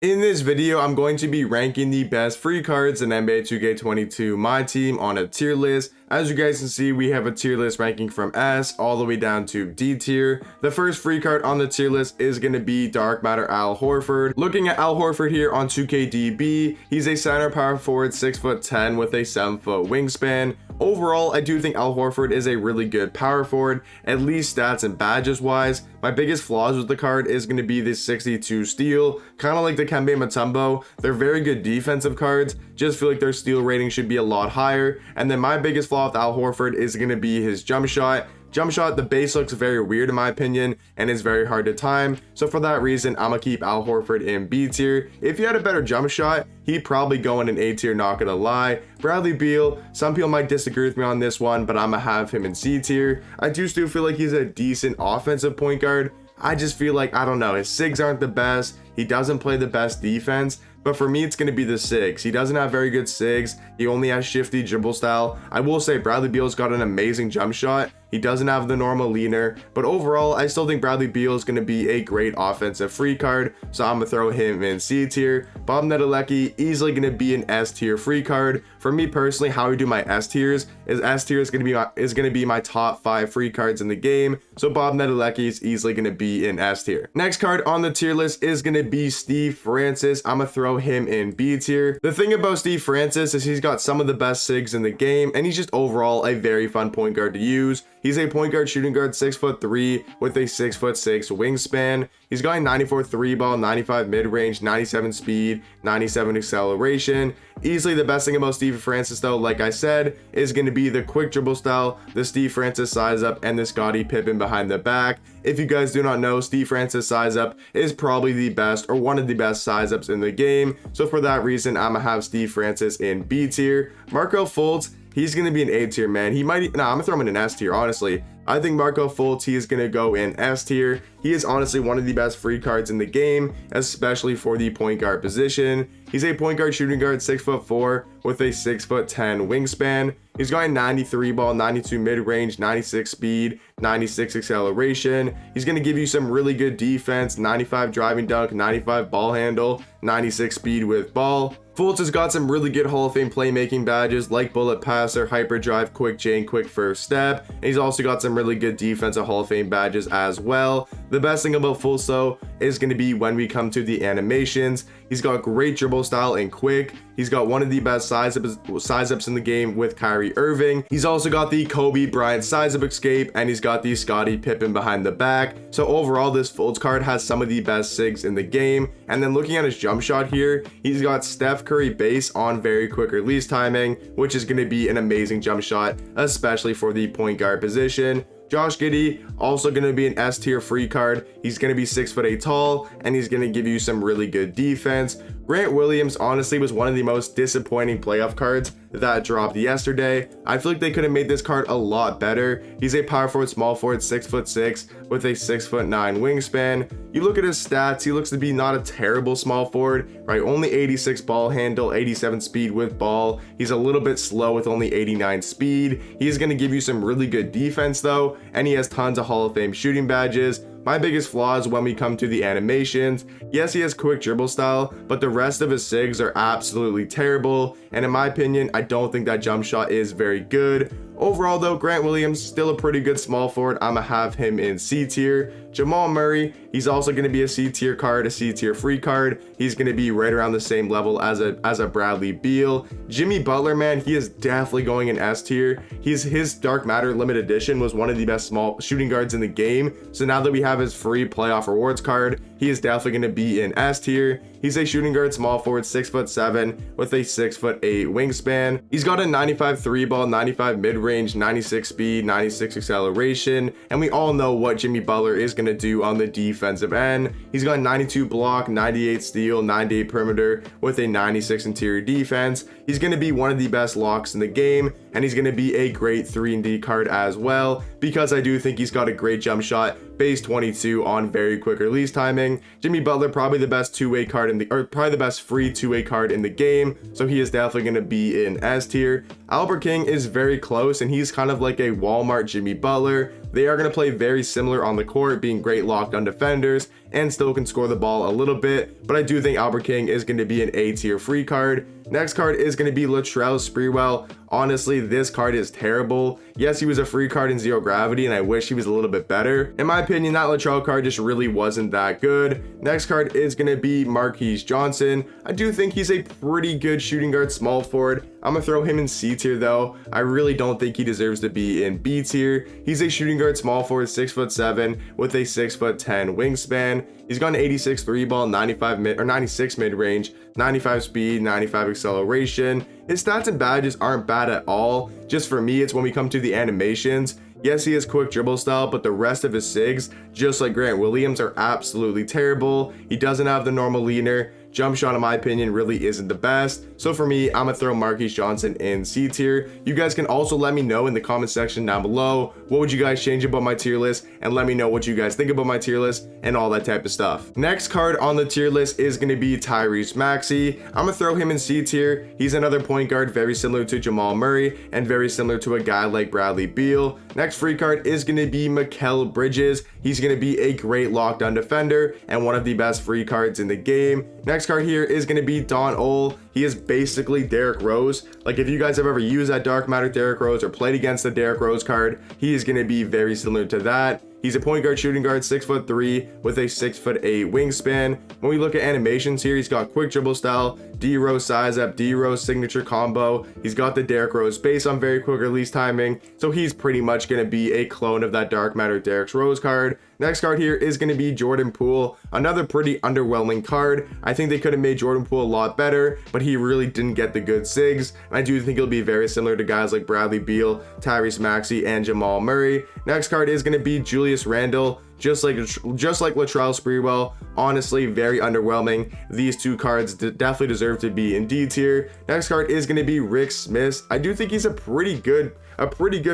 In this video, I'm going to be ranking the best free cards in NBA 2K22 My Team on a tier list. As you guys can see, we have a tier list ranking from S all the way down to D tier. The first free card on the tier list is going to be Dark Matter Al Horford. Looking at Al Horford here on 2KDB, he's a center power forward 6'10" with a 7-foot wingspan. Overall, I do think Al Horford is a really good power forward, at least stats and badges wise. My biggest flaws with the card is going to be this 62 steal, kind of like the Kembe Mutombo. They're very good defensive cards, just feel like their steal rating should be a lot higher. And then my biggest flaw with Al Horford is going to be his jump shot. Jump shot, the base looks very weird in my opinion, and it's very hard to time. So for that reason, I'm gonna keep Al Horford in B tier. If he had a better jump shot, he'd probably go in an A tier, not gonna lie. Bradley Beal, some people might disagree with me on this one, but I'm gonna have him in C tier. I do still feel like he's a decent offensive point guard. I just feel like, I don't know, his SIGs aren't the best. He doesn't play the best defense. But for me, it's going to be the SIGs. He doesn't have very good SIGs. He only has shifty dribble style. I will say Bradley Beal's got an amazing jump shot. He doesn't have the normal leaner. But overall, I still think Bradley Beal is going to be a great offensive free card. So I'm going to throw him in C tier. Bob Nedelecki, easily going to be an S tier free card. For me personally, how I do my S tiers is S tier is going to be my top 5 free cards in the game. So Bob Nedelecki is easily going to be in S tier. Next card on the tier list is going to be Steve Francis. I'm going to throw him in B tier. The thing about Steve Francis is he's got some of the best SIGs in the game, and he's just overall a very fun point guard to use. He's a point guard shooting guard 6'3" with a 6'6" wingspan. He's got a 94 3 ball, 95 mid-range, 97 speed, 97 acceleration. Easily the best thing about Steve Francis though, like I said, is going to be the quick dribble style, the Steve Francis size up, and the Scottie Pippen behind the back. If you guys do not know, Steve Francis size up is probably the best or one of the best size ups in the game. So for that reason, I'm gonna have Steve Francis in B tier. Marco Fultz, he's going to be an A tier, man. He might, I'm going to throw him in an S tier, honestly. I think Marco Fultz, he is going to go in S tier. He is honestly one of the best free cards in the game, especially for the point guard position. He's a point guard shooting guard 6'4" with a 6'10" wingspan. He's got a 93 ball, 92 mid-range, 96 speed, 96 acceleration. He's going to give you some really good defense, 95 driving dunk, 95 ball handle, 96 speed with ball. Fultz has got some really good Hall of Fame playmaking badges like Bullet Passer, Hyperdrive, Quick Chain, Quick First Step. And he's also got some really good defensive Hall of Fame badges as well. The best thing about Fultz though is going to be when we come to the animations. He's got great dribble style and quick. He's got one of the best size ups in the game with Kyrie Irving. He's also got the Kobe Bryant size up escape, and he's got the Scottie Pippen behind the back. So overall, this Fultz card has some of the best SIGs in the game. And then looking at his jump shot here, he's got Steph Curry base on very quick release timing, which is going to be an amazing jump shot, especially for the point guard position. Josh Giddey, also going to be an S tier free card. He's going to be 6'8" tall, and he's going to give you some really good defense. Grant Williams honestly was one of the most disappointing playoff cards that dropped yesterday. I feel like they could have made this card a lot better. He's a power forward, small forward, 6'6" with a 6'9" wingspan. You look at his stats, he looks to be not a terrible small forward, right? Only 86 ball handle, 87 speed with ball. He's a little bit slow with only 89 speed. He's going to give you some really good defense though, and he has tons of Hall of Fame shooting badges. My biggest flaw is when we come to the animations. Yes, he has quick dribble style, but the rest of his SIGs are absolutely terrible. And in my opinion, I don't think that jump shot is very good. Overall though, Grant Williams, still a pretty good small forward. I'm gonna have him in C tier. Jamal Murray, he's also going to be a C tier card, a C tier free card. He's going to be right around the same level as a Bradley Beal. Jimmy Butler, man, he is definitely going in S tier. His Dark Matter limited edition was one of the best small shooting guards in the game. So now that we have his free playoff rewards card, he is definitely going to be in S tier. He's a shooting guard, small forward, 6'7" with a 6'8" wingspan. He's got a 95 3 ball, 95 mid-range, 96 speed, 96 acceleration, and we all know what Jimmy Butler is going to do on the defensive end. He's got 92 block, 98 steal, 98 perimeter with a 96 interior defense. He's going to be one of the best locks in the game, and he's going to be a great 3-and-D card as well, because I do think he's got a great jump shot, base 22 on very quick release timing. Jimmy Butler, probably the best two-way card probably the best free two-way card in the game, so he is definitely going to be in S tier. Albert King is very close, and he's kind of like a Walmart Jimmy Butler. They are going to play very similar on the court, being great lockdown defenders and still can score the ball a little bit, but I do think Albert King is going to be an A tier free card. Next card is going to be Latrell Sprewell. Honestly, this card is terrible. Yes, he was a free card in Zero Gravity, and I wish he was a little bit better. In my opinion, that Latrell card just really wasn't that good. Next card is going to be Marquis Johnson. I do think he's a pretty good shooting guard small forward. I'm going to throw him in C tier though. I really don't think he deserves to be in B tier. He's a shooting guard small forward, 6'7" with a 6'10" wingspan. He's got an 86 3 ball, 96 mid range, 95 speed, 95 acceleration. His stats and badges aren't bad at all. Just for me, it's when we come to the animations. Yes, he has quick dribble style, but the rest of his SIGs, just like Grant Williams, are absolutely terrible. He doesn't have the normal leaner. Jump shot, in my opinion, really isn't the best. So for me, I'm gonna throw Marquis Johnson in C tier. You guys can also let me know in the comment section down below, what would you guys change about my tier list, and let me know what you guys think about my tier list and all that type of stuff. Next card on the tier list is gonna be Tyrese Maxey. I'm gonna throw him in C tier. He's another point guard very similar to Jamal Murray and very similar to a guy like Bradley Beal. Next free card is gonna be Mikal Bridges. He's gonna be a great lockdown defender and one of the best free cards in the game. Next card here is going to be Don Ole. He is basically Derrick Rose. Like, if you guys have ever used that Dark Matter Derrick Rose or played against the Derrick Rose card, he is going to be very similar to that. He's a point guard shooting guard, 6'3" with a 6'8" wingspan. When we look at animations here, he's got quick dribble style, D-Rose size up, D-Rose signature combo. He's got the Derrick Rose base on very quick release timing. So he's pretty much going to be a clone of that Dark Matter Derrick Rose card. Next card here is going to be Jordan Poole, another pretty underwhelming card. I think they could have made Jordan Poole a lot better, but he really didn't get the good SIGs. And I do think he'll be very similar to guys like Bradley Beal, Tyrese Maxey, and Jamal Murray. Next card is going to be Julius Randle. Just like Latrell Sprewell, honestly very underwhelming. These two cards definitely deserve to be in D tier. Next card is going to be Rick Smith. I do think he's a pretty good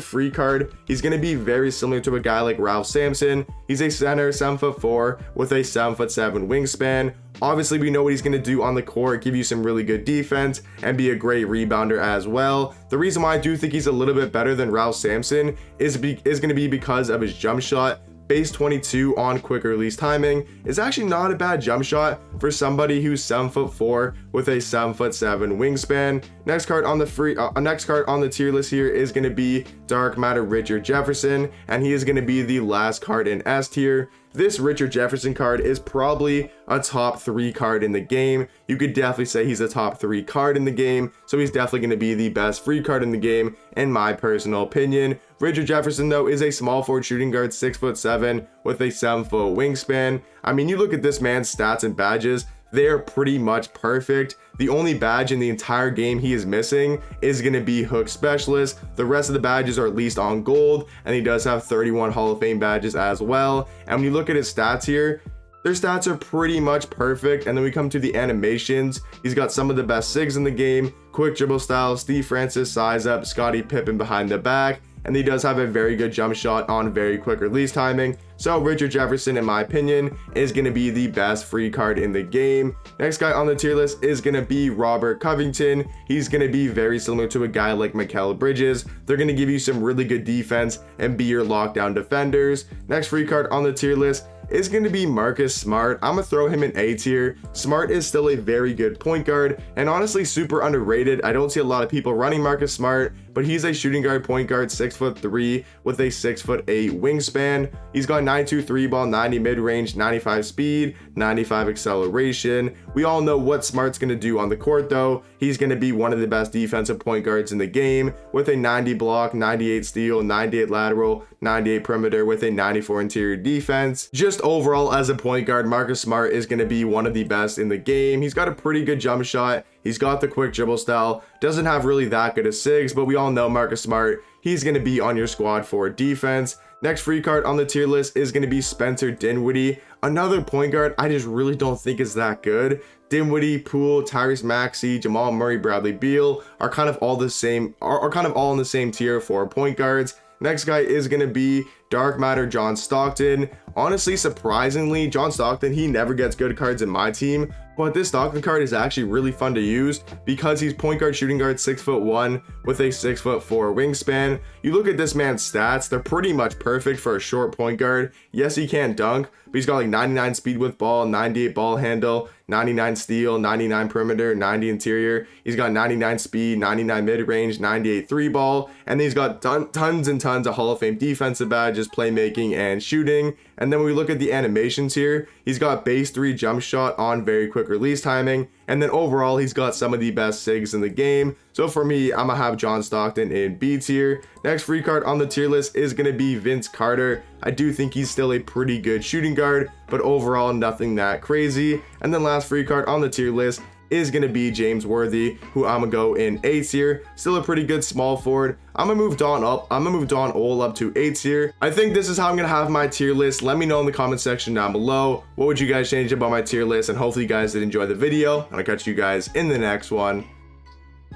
free card. He's going to be very similar to a guy like Ralph Sampson. He's a center, 7'4" with a 7'7" wingspan. Obviously, we know what he's going to do on the court, give you some really good defense and be a great rebounder as well. The reason why I do think he's a little bit better than Ralph Sampson is going to be because of his jump shot. Base 22 on quick release timing is actually not a bad jump shot for somebody who's 7'4" with a 7'7" wingspan. Next card on the tier list here is going to be Dark Matter Richard Jefferson, and he is going to be the last card in S tier. This Richard Jefferson card is probably a top 3 card in the game. You could definitely say he's a top 3 card in the game, so he's definitely going to be the best free card in the game, in my personal opinion. Richard Jefferson, though, is a small forward shooting guard, 6'7" with a 7-foot wingspan. I mean, you look at this man's stats and badges, they're pretty much perfect. The only badge in the entire game he is missing is going to be Hook Specialist. The rest of the badges are at least on gold, and he does have 31 Hall of Fame badges as well. And when you look at his stats here, their stats are pretty much perfect. And then we come to the animations. He's got some of the best SIGs in the game, quick dribble style, Steve Francis size up, Scottie Pippen behind the back. And he does have a very good jump shot on very quick release timing. So Richard Jefferson, in my opinion, is going to be the best free card in the game. Next guy on the tier list is going to be Robert Covington. He's going to be very similar to a guy like Mikal Bridges. They're going to give you some really good defense and be your lockdown defenders. Next free card on the tier list is going to be Marcus Smart. I'm going to throw him in A tier. Smart is still a very good point guard and honestly super underrated. I don't see a lot of people running Marcus Smart, but he's a shooting guard, point guard, 6'3" with a 6'8" wingspan. He's got 92 3 ball, 90 mid range, 95 speed, 95 acceleration. We all know what Smart's going to do on the court though. He's going to be one of the best defensive point guards in the game with a 90 block, 98 steal, 98 lateral, 98 perimeter with a 94 interior defense. Just overall as a point guard, Marcus Smart is going to be one of the best in the game. He's got a pretty good jump shot. He's got the quick dribble style. Doesn't have really that good of SIGs, but we all know Marcus Smart, he's going to be on your squad for defense. Next free card on the tier list is going to be Spencer Dinwiddie. Another point guard I just really don't think is that good. Dinwiddie, Poole, Tyrese Maxey, Jamal Murray, Bradley Beal are kind of all the same, are kind of all in the same tier for point guards. Next guy is going to be Dark Matter John Stockton. Honestly, surprisingly, John Stockton, he never gets good cards in my team, But this Stockton card is actually really fun to use because he's point guard, shooting guard, 6'1" with a 6'4" wingspan. You look at this man's stats, they're pretty much perfect for a short point guard. Yes, he can't dunk, but he's got like 99 speed with ball, 98 ball handle, 99 steal, 99 perimeter, 90 interior. He's got 99 speed, 99 mid-range, 98 three ball, and he's got tons and tons of Hall of Fame defensive badges, playmaking and shooting. And then when we look at the animations here, he's got base 3 jump shot on very quick release timing, and then overall he's got some of the best SIGs in the game. So for me, I'm gonna have John Stockton in B tier. Next free card on the tier list is gonna be Vince Carter. I do think he's still a pretty good shooting guard, but overall nothing that crazy. And then last free card on the tier list is gonna be James Worthy, who I'm gonna go in A tier. Still a pretty good small forward. I'm gonna move Don up. I'm gonna move Don Ole up to A tier. I think this is how I'm gonna have my tier list. Let me know in the comment section down below. What would you guys change about my tier list? And hopefully you guys did enjoy the video. And I'll catch you guys in the next one.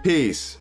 Peace.